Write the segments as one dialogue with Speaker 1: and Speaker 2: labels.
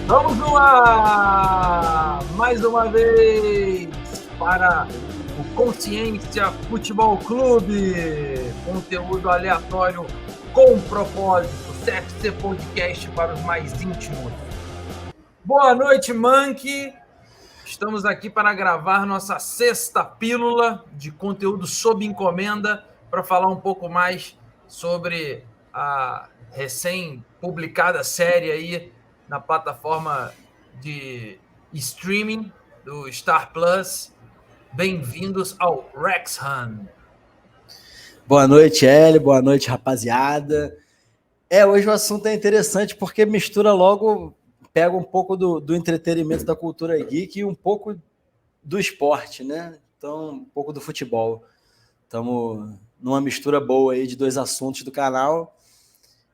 Speaker 1: Vamos no ar! Mais uma vez para o Consciência Futebol Clube. Conteúdo aleatório com propósito. CFC Podcast para os mais íntimos. Boa noite, Monkey. Estamos aqui para gravar nossa sexta pílula de conteúdo sob encomenda para falar um pouco mais sobre a recém-publicada série aí na plataforma de streaming do Star Plus. Bem-vindos ao Wrexham.
Speaker 2: Boa noite, Hélio. Boa noite, rapaziada. Hoje o assunto é interessante porque mistura logo, pega um pouco do entretenimento da cultura geek e um pouco do esporte, né? Então, um pouco do futebol. Estamos numa mistura boa aí de dois assuntos do canal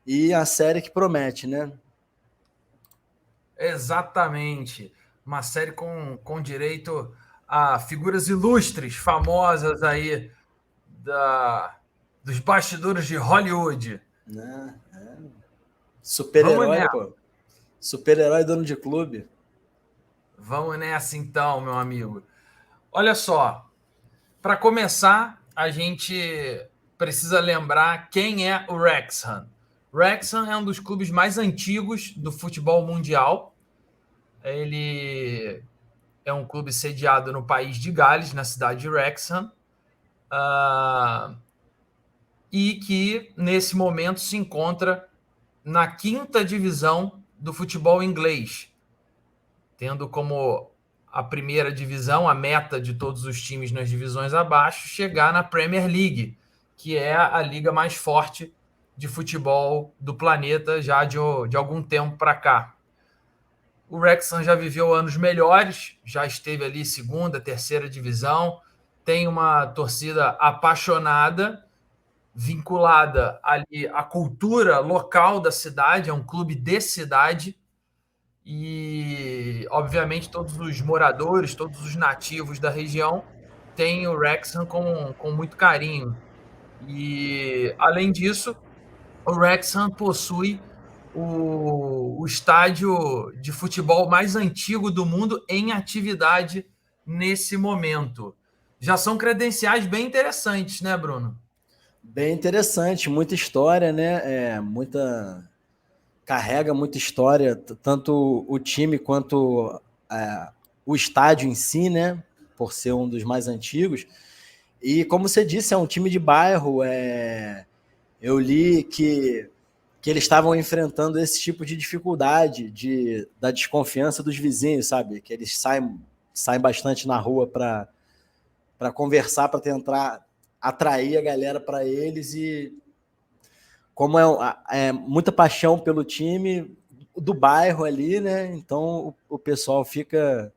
Speaker 2: e a série que promete, né?
Speaker 1: Exatamente. Uma série com direito a figuras ilustres, famosas aí dos bastidores de Hollywood.
Speaker 2: Né? Super-herói, pô. Super-herói dono de clube.
Speaker 1: Vamos nessa então, meu amigo. Olha só, para começar, a gente precisa lembrar quem é o Wrexham. Wrexham é um dos clubes mais antigos do futebol mundial. Ele é um clube sediado no país de Gales, na cidade de Wrexham, e que, nesse momento, se encontra na quinta divisão do futebol inglês, tendo como a primeira divisão, a meta de todos os times nas divisões abaixo, chegar na Premier League, que é a liga mais forte de futebol do planeta já de algum tempo para cá. O Wrexham já viveu anos melhores, já esteve ali segunda, terceira divisão, tem uma torcida apaixonada, vinculada ali à cultura local da cidade, é um clube de cidade, e obviamente todos os moradores, todos os nativos da região têm o Wrexham com muito carinho. E além disso, o Wrexham possui o estádio de futebol mais antigo do mundo em atividade nesse momento. Já são credenciais bem interessantes, né, Bruno?
Speaker 2: Bem interessante, muita história, né? Carrega muita história, tanto o time quanto o estádio em si, né? Por ser um dos mais antigos. E como você disse, é um time de bairro. Eu li que eles estavam enfrentando esse tipo de dificuldade da desconfiança dos vizinhos, sabe? Que eles saem bastante na rua para conversar, para tentar atrair a galera para eles. E como é muita paixão pelo time do bairro ali, né? Então o pessoal fica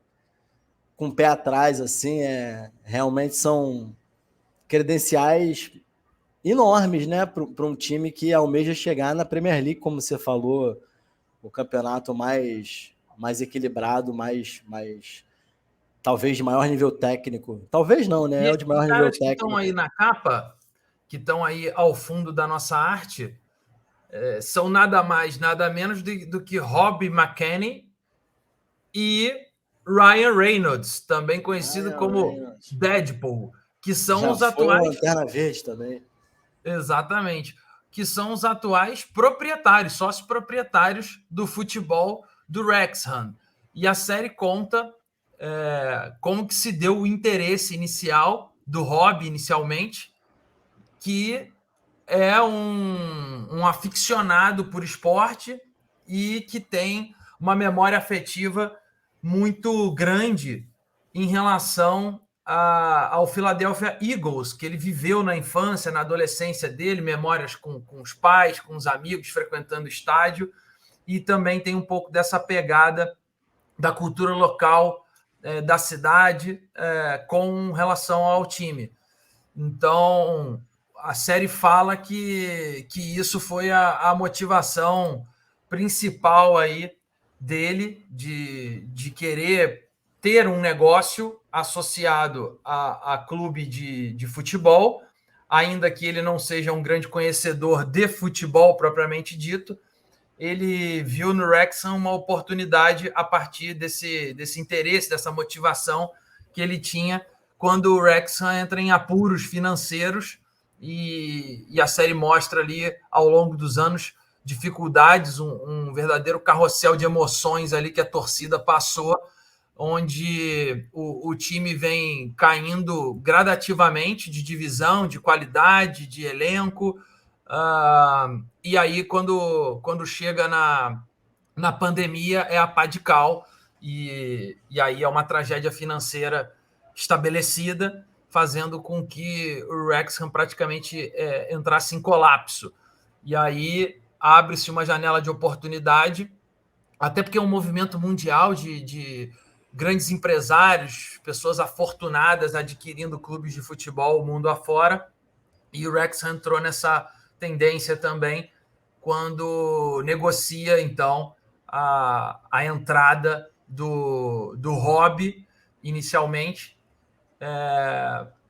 Speaker 2: com o pé atrás, assim. Realmente são credenciais enormes, né? Para um time que almeja chegar na Premier League, como você falou, o campeonato mais equilibrado, mais talvez de maior nível técnico. Talvez não, né? É o de maior nível
Speaker 1: Caras que
Speaker 2: técnico.
Speaker 1: estão aí na capa, que estão aí ao fundo da nossa arte, são nada mais, nada menos do que Rob McKennie e Ryan Reynolds, também conhecido como
Speaker 2: Reynolds.
Speaker 1: Deadpool, que são
Speaker 2: Já
Speaker 1: os
Speaker 2: foi o
Speaker 1: atuais.
Speaker 2: Lanterna Verde também.
Speaker 1: Exatamente. Que são os atuais proprietários, sócios proprietários do futebol do Wrexham. E a série conta como que se deu o interesse inicial do Rob, inicialmente, que é um aficionado por esporte e que tem uma memória afetiva muito grande em relação ao Philadelphia Eagles, que ele viveu na infância, na adolescência dele, memórias com os pais, com os amigos, frequentando o estádio, e também tem um pouco dessa pegada da cultura local da cidade com relação ao time. Então, a série fala que isso foi a motivação principal aí dele de querer ter um negócio associado a clube de futebol, ainda que ele não seja um grande conhecedor de futebol propriamente dito, ele viu no Wrexham uma oportunidade a partir desse interesse, dessa motivação que ele tinha quando o Wrexham entra em apuros financeiros e a série mostra ali, ao longo dos anos, dificuldades, um verdadeiro carrossel de emoções ali que a torcida passou, onde o time vem caindo gradativamente de divisão, de qualidade, de elenco. E aí, quando chega na pandemia, é a pá de cal, e aí é uma tragédia financeira estabelecida, fazendo com que o Wrexham praticamente entrasse em colapso. E aí abre-se uma janela de oportunidade, até porque é um movimento mundial de grandes empresários, pessoas afortunadas adquirindo clubes de futebol mundo afora, e o Wrexham entrou nessa tendência também quando negocia, então, a entrada do Hobby, inicialmente,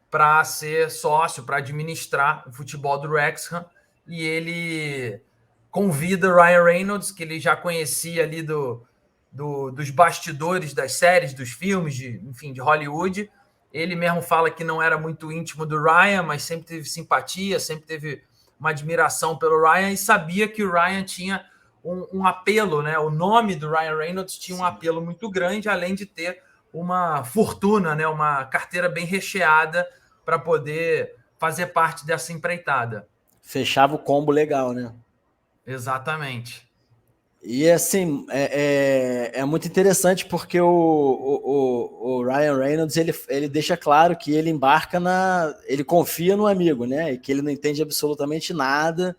Speaker 1: para ser sócio, para administrar o futebol do Wrexham, e ele convida Ryan Reynolds, que ele já conhecia ali dos bastidores das séries, dos filmes, enfim, de Hollywood. Ele mesmo fala que não era muito íntimo do Ryan, mas sempre teve simpatia, sempre teve uma admiração pelo Ryan, e sabia que o Ryan tinha um apelo, né? O nome do Ryan Reynolds tinha um apelo muito grande, além de ter uma fortuna, né? Uma carteira bem recheada para poder fazer parte dessa empreitada.
Speaker 2: Fechava o combo legal, né?
Speaker 1: Exatamente.
Speaker 2: E assim, é muito interessante porque o Ryan Reynolds ele deixa claro que ele embarca ele confia no amigo, né? E que ele não entende absolutamente nada,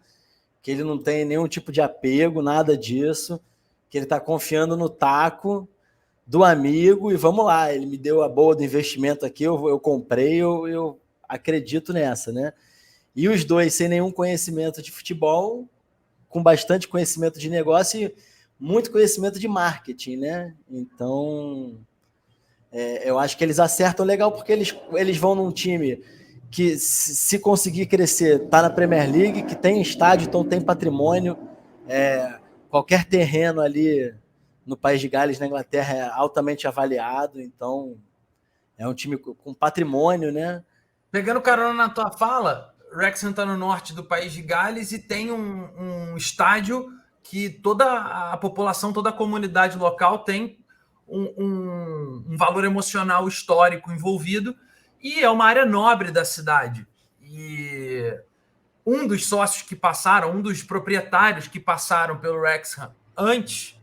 Speaker 2: que ele não tem nenhum tipo de apego, nada disso, que ele está confiando no taco do amigo e vamos lá, ele me deu a boa do investimento aqui, eu comprei, eu acredito nessa, né? E os dois sem nenhum conhecimento de futebol, com bastante conhecimento de negócio e muito conhecimento de marketing, né? Então, eu acho que eles acertam legal porque eles vão num time que, se conseguir crescer, está na Premier League, que tem estádio, então tem patrimônio, qualquer terreno ali no País de Gales, na Inglaterra, é altamente avaliado, então é um time com patrimônio, né?
Speaker 1: Pegando carona na tua fala, Wrexham está no norte do País de Gales e tem um estádio que toda a população, toda a comunidade local tem um valor emocional histórico envolvido, e é uma área nobre da cidade. E um dos sócios que passaram, um dos proprietários que passaram pelo Wrexham antes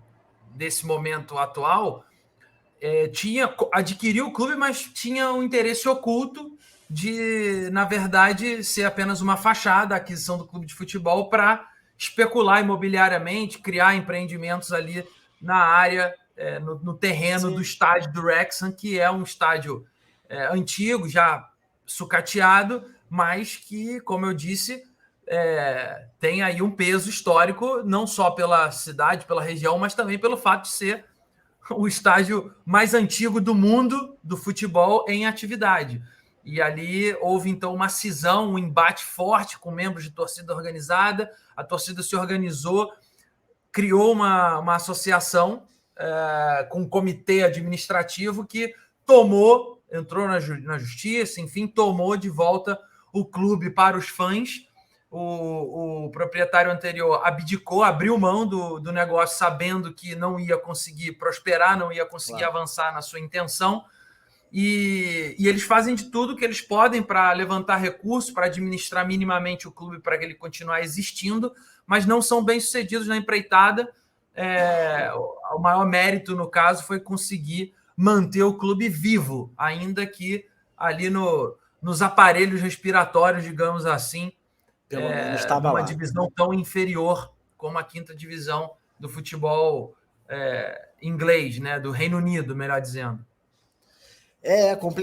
Speaker 1: desse momento atual, adquiriu o clube, mas tinha um interesse oculto de, na verdade, ser apenas uma fachada, a aquisição do clube de futebol, para especular imobiliariamente, criar empreendimentos ali na área, no terreno do estádio do Wrexham, que é um estádio antigo, já sucateado, mas que, como eu disse, tem aí um peso histórico, não só pela cidade, pela região, mas também pelo fato de ser o estádio mais antigo do mundo do futebol em atividade. E ali houve, então, uma cisão, um embate forte com membros de torcida organizada. A torcida se organizou, criou uma associação com um comitê administrativo que entrou na justiça, enfim, tomou de volta o clube para os fãs. O proprietário anterior abdicou, abriu mão do negócio, sabendo que não ia conseguir prosperar, não ia conseguir avançar na sua intenção. E eles fazem de tudo que eles podem para levantar recursos, para administrar minimamente o clube, para que ele continue existindo, mas não são bem-sucedidos na empreitada. O maior mérito, no caso, foi conseguir manter o clube vivo, ainda que ali nos aparelhos respiratórios, digamos assim,
Speaker 2: pelo menos estava
Speaker 1: numa
Speaker 2: lá.
Speaker 1: divisão tão inferior como a quinta divisão do futebol inglês, né, do Reino Unido, melhor dizendo.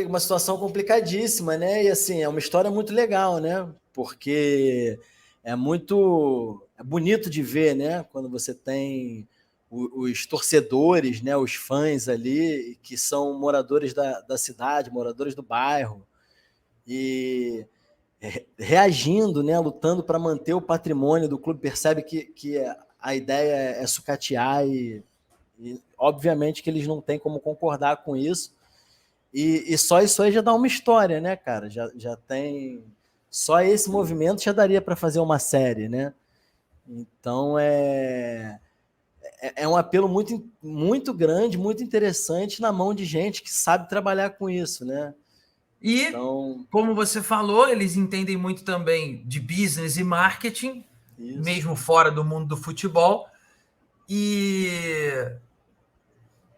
Speaker 2: Uma situação complicadíssima, né? E assim, é uma história muito legal, né? Porque é muito bonito de ver, né? Quando você tem os torcedores, né? Os fãs ali, que são moradores da cidade, moradores do bairro, e reagindo, né? Lutando para manter o patrimônio do clube. Percebe que a ideia é sucatear e obviamente que eles não têm como concordar com isso. E só isso aí já dá uma história, né, cara? Já tem. Só esse movimento já daria para fazer uma série, né? Então é um apelo muito, muito grande, muito interessante na mão de gente que sabe trabalhar com isso, né?
Speaker 1: E,
Speaker 2: então,
Speaker 1: como você falou, eles entendem muito também de business e marketing,
Speaker 2: isso.
Speaker 1: mesmo fora do mundo do futebol, e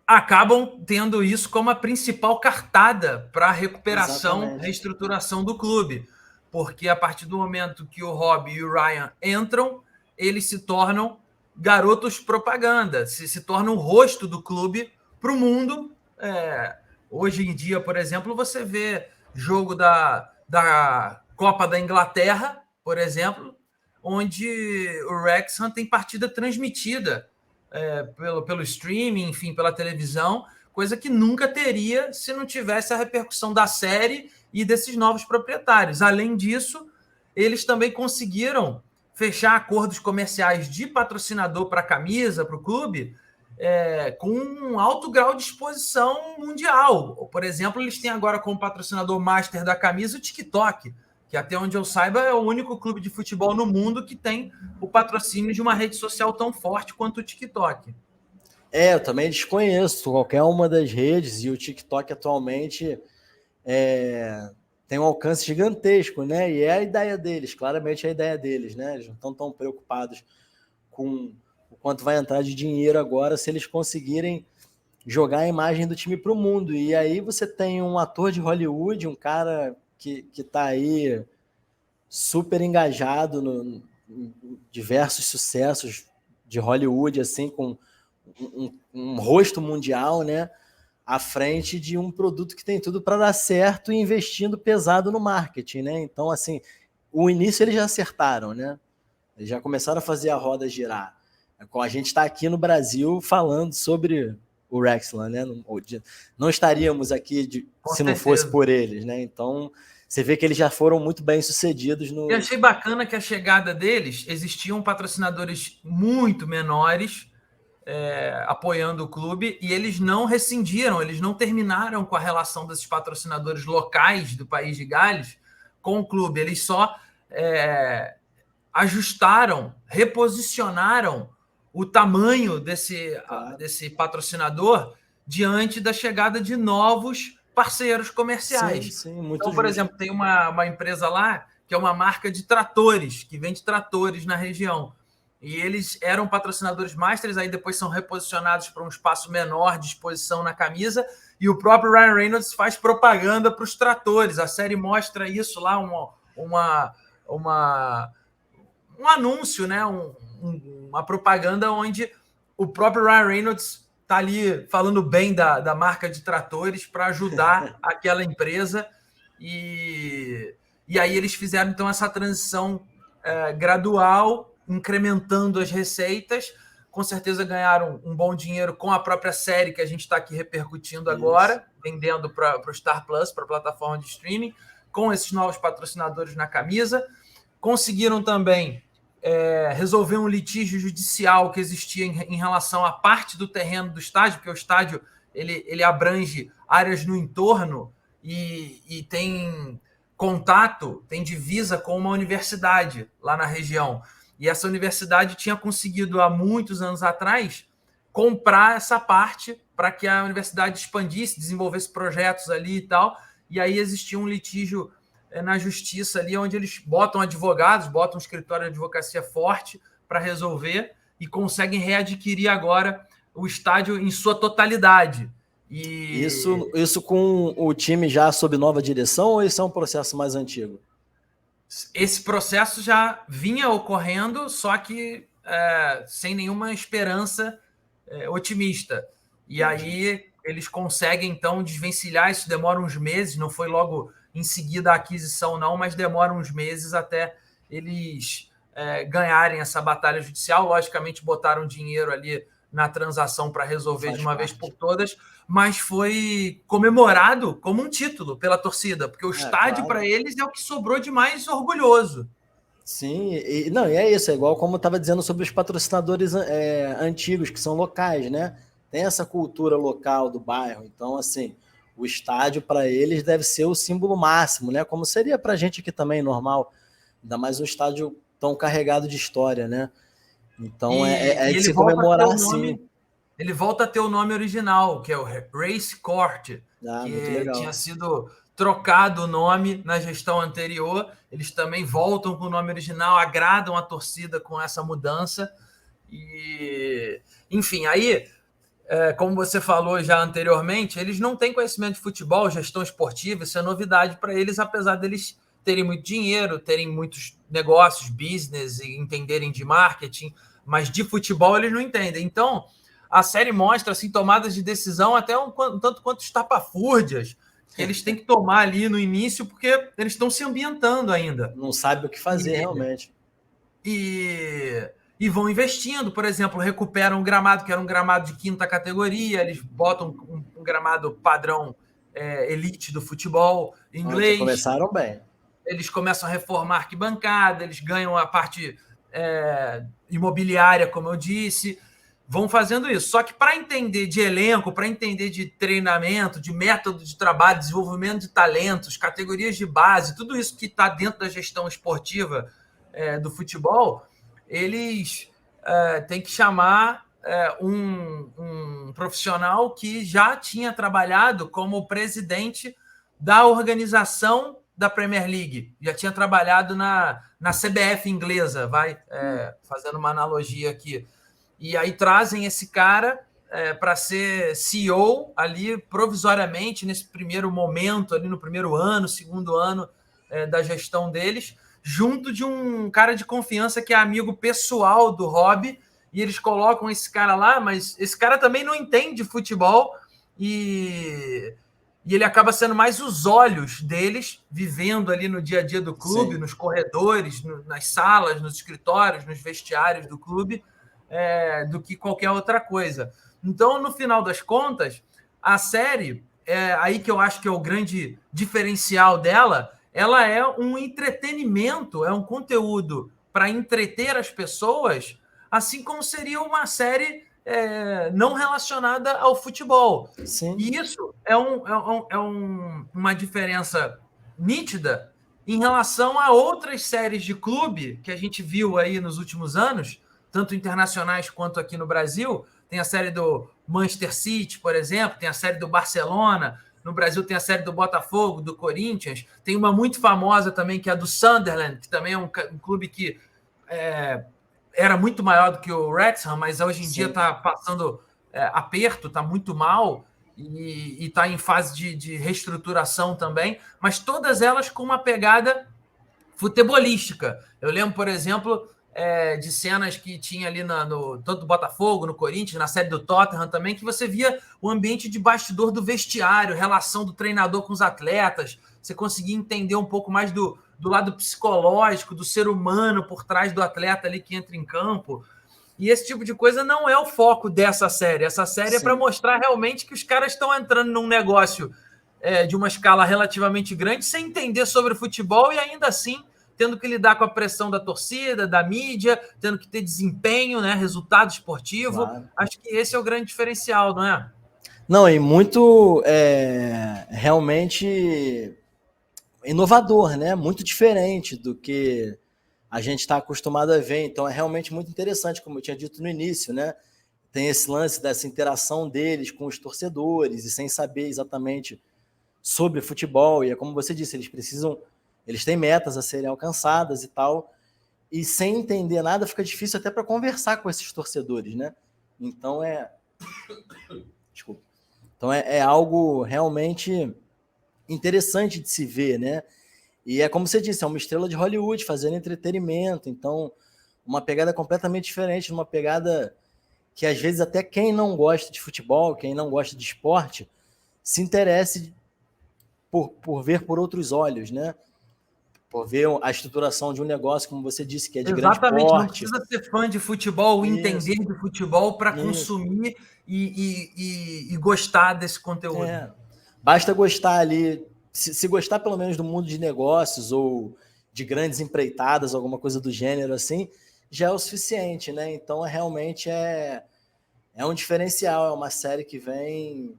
Speaker 1: acabam tendo isso como a principal cartada para a recuperação, reestruturação do clube. Porque a partir do momento que o Rob e o Ryan entram, eles se tornam garotos propaganda, se tornam o rosto do clube para o mundo. Hoje em dia, por exemplo, você vê jogo da Copa da Inglaterra, por exemplo, onde o Wrexham tem partida transmitida pelo streaming, enfim, pela televisão, coisa que nunca teria se não tivesse a repercussão da série e desses novos proprietários. Além disso, eles também conseguiram fechar acordos comerciais de patrocinador para a camisa, para o clube, com um alto grau de exposição mundial. Por exemplo, eles têm agora como patrocinador master da camisa o TikTok, que até onde eu saiba é o único clube de futebol no mundo que tem o patrocínio de uma rede social tão forte quanto o TikTok.
Speaker 2: Eu também desconheço qualquer uma das redes, e o TikTok atualmente tem um alcance gigantesco, né? E é a ideia deles, claramente é a ideia deles, né? Eles não estão tão preocupados com o quanto vai entrar de dinheiro agora, se eles conseguirem jogar a imagem do time para o mundo. E aí você tem um ator de Hollywood, um cara que está aí super engajado em diversos sucessos de Hollywood, assim, com um rosto mundial, né? À frente de um produto que tem tudo para dar certo e investindo pesado no marketing, né? Então, assim, o início eles já acertaram, né? Eles já começaram a fazer a roda girar. A gente está aqui no Brasil falando sobre o Wrexham, né? Não estaríamos aqui se não fosse por eles, né? Então, você vê que eles já foram muito bem sucedidos no.
Speaker 1: Eu achei bacana que a chegada deles existiam patrocinadores muito menores apoiando o clube e eles não rescindiram, eles não terminaram com a relação desses patrocinadores locais do país de Gales com o clube, eles só ajustaram, reposicionaram o tamanho desse patrocinador diante da chegada de novos parceiros comerciais.
Speaker 2: Sim, muito
Speaker 1: então, por exemplo, tem uma empresa lá que é uma marca de tratores, que vende tratores na região. E eles eram patrocinadores masters, aí depois são reposicionados para um espaço menor de exposição na camisa, e o próprio Ryan Reynolds faz propaganda para os tratores. A série mostra isso lá, um anúncio, né? Uma propaganda onde o próprio Ryan Reynolds está ali falando bem da marca de tratores para ajudar aquela empresa. E aí eles fizeram, então, essa transição gradual, incrementando as receitas. Com certeza ganharam um bom dinheiro com a própria série que a gente está aqui repercutindo agora, vendendo para o Star Plus, para a plataforma de streaming, com esses novos patrocinadores na camisa. Conseguiram também resolver um litígio judicial que existia em relação à parte do terreno do estádio, porque o estádio ele abrange áreas no entorno e tem contato, tem divisa com uma universidade lá na região. E essa universidade tinha conseguido, há muitos anos atrás, comprar essa parte para que a universidade expandisse, desenvolvesse projetos ali e tal. E aí existia um litígio na justiça ali, onde eles botam advogados, botam um escritório de advocacia forte para resolver e conseguem readquirir agora o estádio em sua totalidade.
Speaker 2: E isso com o time já sob nova direção ou isso é um processo mais antigo?
Speaker 1: Esse processo já vinha ocorrendo, só que sem nenhuma esperança otimista. E aí eles conseguem, então, desvencilhar. Isso demora uns meses, não foi logo em seguida a aquisição, não, mas demora uns meses até eles ganharem essa batalha judicial. Logicamente, botaram dinheiro ali na transação para resolver de uma vez por todas, mas foi comemorado como um título pela torcida, porque o estádio, para eles, é o que sobrou de mais orgulhoso.
Speaker 2: Sim, não, e é isso, é igual como eu estava dizendo sobre os patrocinadores antigos, que são locais, né? Tem essa cultura local do bairro, então, assim, o estádio para eles deve ser o símbolo máximo, né? Como seria para a gente aqui também, normal, ainda mais um estádio tão carregado de história, né? Então, é
Speaker 1: E
Speaker 2: de
Speaker 1: ele
Speaker 2: se
Speaker 1: volta a ter
Speaker 2: comemorar,
Speaker 1: o
Speaker 2: sim.
Speaker 1: nome, ele volta a ter o nome original, que é o Race Court,
Speaker 2: Ah, muito
Speaker 1: que tinha
Speaker 2: legal.
Speaker 1: sido trocado o nome na gestão anterior. Eles também voltam com o nome original, agradam a torcida com essa mudança. E, enfim, aí, como você falou já anteriormente, eles não têm conhecimento de futebol, gestão esportiva, isso é novidade para eles, apesar deles terem muito dinheiro, terem muitos negócios, business e entenderem de marketing, mas de futebol eles não entendem. Então, a série mostra assim, tomadas de decisão até um tanto quanto estapafúrdias que eles têm que tomar ali no início, porque eles estão se ambientando ainda.
Speaker 2: Não sabe o que fazer,
Speaker 1: E,
Speaker 2: realmente.
Speaker 1: e vão investindo, por exemplo, recuperam um gramado que era um gramado de quinta categoria, eles botam um gramado padrão elite do futebol
Speaker 2: Olha, já
Speaker 1: inglês,
Speaker 2: começaram bem.
Speaker 1: eles começam a reformar a arquibancada, eles ganham a parte imobiliária, como eu disse, vão fazendo isso. Só que para entender de elenco, para entender de treinamento, de método de trabalho, desenvolvimento de talentos, categorias de base, tudo isso que está dentro da gestão esportiva do futebol, eles têm que chamar um profissional que já tinha trabalhado como presidente da organização da Premier League, já tinha trabalhado na CBF inglesa, fazendo uma analogia aqui. E aí trazem esse cara para ser CEO ali provisoriamente nesse primeiro momento, ali no primeiro ano, segundo ano da gestão deles, junto de um cara de confiança que é amigo pessoal do Hobby, e eles colocam esse cara lá, mas esse cara também não entende futebol e ele acaba sendo mais os olhos deles, vivendo ali no dia a dia do clube,
Speaker 2: Sim.
Speaker 1: nos corredores, nas salas, nos escritórios, nos vestiários do clube, do que qualquer outra coisa. Então, no final das contas, a série, aí que eu acho que é o grande diferencial dela, ela é um entretenimento, é um conteúdo para entreter as pessoas, assim como seria uma série não relacionada ao futebol.
Speaker 2: Sim.
Speaker 1: E isso uma diferença nítida em relação a outras séries de clube que a gente viu aí nos últimos anos, tanto internacionais quanto aqui no Brasil. Tem a série do Manchester City, por exemplo, tem a série do Barcelona, no Brasil tem a série do Botafogo, do Corinthians, tem uma muito famosa também que é a do Sunderland, que também é um clube que era muito maior do que o Wrexham, mas hoje em dia está passando aperto, está muito mal e está em fase de reestruturação também, mas todas elas com uma pegada futebolística. Eu lembro, por exemplo, de cenas que tinha ali tanto do Botafogo, no Corinthians, na série do Tottenham também, que você via o ambiente de bastidor do vestiário, relação do treinador com os atletas, você conseguia entender um pouco mais do lado psicológico, do ser humano por trás do atleta ali que entra em campo. E esse tipo de coisa não é o foco dessa série. Essa série é para mostrar realmente que os caras estão entrando num negócio de uma escala relativamente grande, sem entender sobre futebol e ainda assim tendo que lidar com a pressão da torcida, da mídia, tendo que ter desempenho, né, resultado esportivo.
Speaker 2: Claro.
Speaker 1: Acho que esse é o grande diferencial, não é?
Speaker 2: Não, e muito realmente inovador, né? Muito diferente do que a gente está acostumado a ver. Então é realmente muito interessante, como eu tinha dito no início, né? Tem esse lance dessa interação deles com os torcedores e sem saber exatamente sobre futebol. E é como você disse, eles têm metas a serem alcançadas e tal. E sem entender nada fica difícil até para conversar com esses torcedores, né? Então desculpa. Então é algo realmente interessante de se ver, né? E é como você disse, é uma estrela de Hollywood fazendo entretenimento, então uma pegada completamente diferente, uma pegada que às vezes até quem não gosta de futebol, quem não gosta de esporte, se interesse por ver por outros olhos, né? Por ver a estruturação de um negócio, como você disse, que é de grande
Speaker 1: Exatamente, não
Speaker 2: porte.
Speaker 1: precisa ser fã de futebol,
Speaker 2: Isso,
Speaker 1: entender de futebol para
Speaker 2: isso.
Speaker 1: consumir e gostar desse conteúdo.
Speaker 2: Basta gostar ali, se gostar pelo menos do mundo de negócios ou de grandes empreitadas, alguma coisa do gênero assim, já é o suficiente, né? Então, realmente é um diferencial, é uma série que vem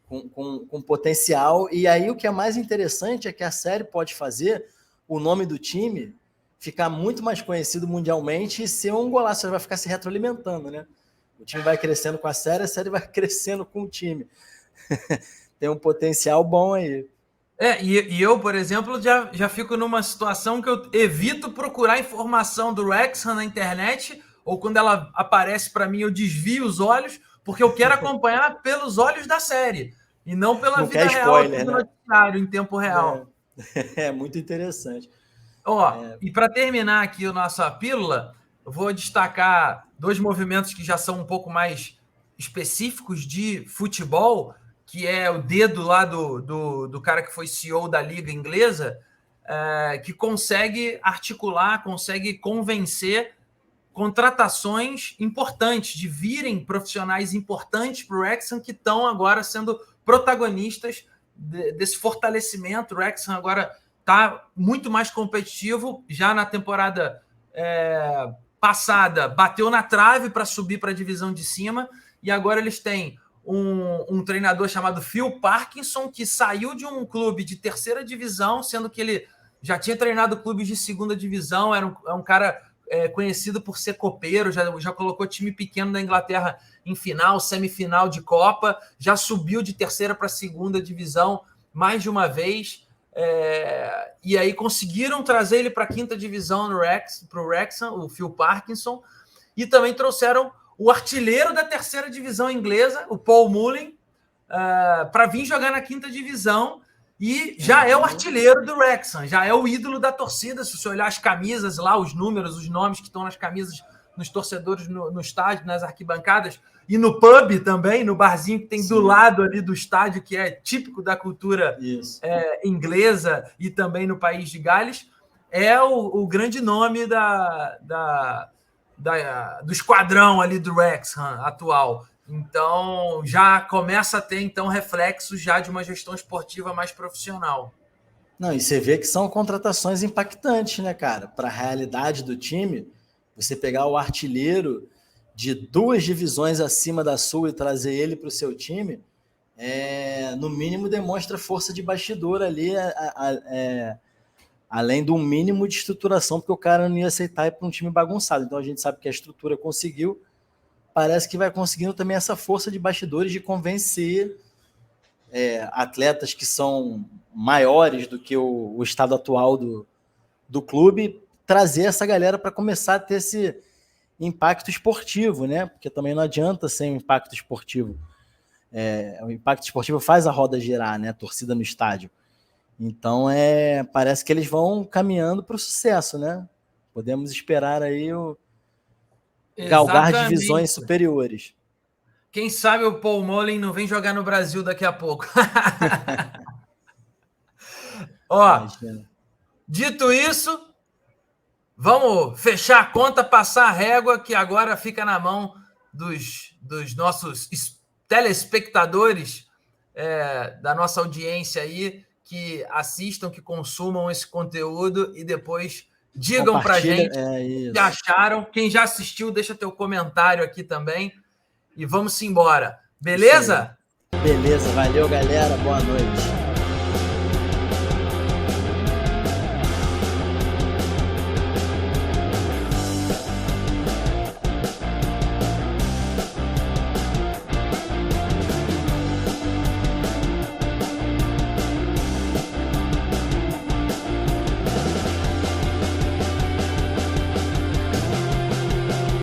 Speaker 2: com potencial. E aí o que é mais interessante é que a série pode fazer o nome do time ficar muito mais conhecido mundialmente e ser um golaço, vai ficar se retroalimentando, né? O time vai crescendo com a série vai crescendo com o time. Tem um potencial bom aí.
Speaker 1: E eu, por exemplo, já fico numa situação que eu evito procurar informação do Wrexham na internet, ou quando ela aparece para mim, eu desvio os olhos, porque eu quero acompanhar pelos olhos da série, e não pela
Speaker 2: não
Speaker 1: vida real
Speaker 2: spoiler,
Speaker 1: do
Speaker 2: né?
Speaker 1: noticiário em tempo real.
Speaker 2: É muito interessante.
Speaker 1: E para terminar aqui a nossa pílula, eu vou destacar 2 movimentos que já são um pouco mais específicos de futebol, que é o dedo lá do cara que foi CEO da Liga Inglesa, que consegue articular, consegue convencer contratações importantes, de virem profissionais importantes para o Wrexham, que estão agora sendo protagonistas desse fortalecimento. O Wrexham agora está muito mais competitivo. Já na temporada passada, bateu na trave para subir para a divisão de cima, e agora eles têm um treinador chamado Phil Parkinson, que saiu de um clube de terceira divisão, sendo que ele já tinha treinado clubes de segunda divisão, é um cara conhecido por ser copeiro, já colocou time pequeno da Inglaterra em final, semifinal de Copa, já subiu de terceira para segunda divisão mais de uma vez, e aí conseguiram trazer ele para a quinta divisão para o Wrexham, o Phil Parkinson, e também trouxeram o artilheiro da terceira divisão inglesa, o Paul Mullin, para vir jogar na quinta divisão, e já é o artilheiro do Wrexham, já é o ídolo da torcida. Se você olhar as camisas lá, os números, os nomes que estão nas camisas, nos torcedores no estádio, nas arquibancadas, e no pub também, no barzinho que tem do lado ali do estádio, que é típico da cultura inglesa e também no país de Gales, é o grande nome do esquadrão ali do Wrexham atual. Então, já começa a ter então reflexos já de uma gestão esportiva mais profissional.
Speaker 2: Não, e você vê que são contratações impactantes, né, cara? Para a realidade do time, você pegar o artilheiro de 2 divisões acima da sua e trazer ele para o seu time, no mínimo demonstra força de bastidor ali, além do mínimo de estruturação, porque o cara não ia aceitar ir para um time bagunçado. Então a gente sabe que a estrutura conseguiu, parece que vai conseguindo também essa força de bastidores de convencer atletas que são maiores do que o estado atual do clube, trazer essa galera para começar a ter esse impacto esportivo, né? Porque também não adianta sem um impacto esportivo. O impacto esportivo faz a roda girar, né? A torcida no estádio. Então, parece que eles vão caminhando para o sucesso, né? Podemos esperar aí galgar divisões superiores.
Speaker 1: Quem sabe o Paul Mullin não vem jogar no Brasil daqui a pouco. Dito isso, vamos fechar a conta, passar a régua, que agora fica na mão dos nossos telespectadores, da nossa audiência aí, que assistam, que consumam esse conteúdo e depois digam pra gente o que acharam. Quem já assistiu, deixa teu comentário aqui também. E vamos embora. Beleza?
Speaker 2: Beleza, valeu, galera. Boa noite.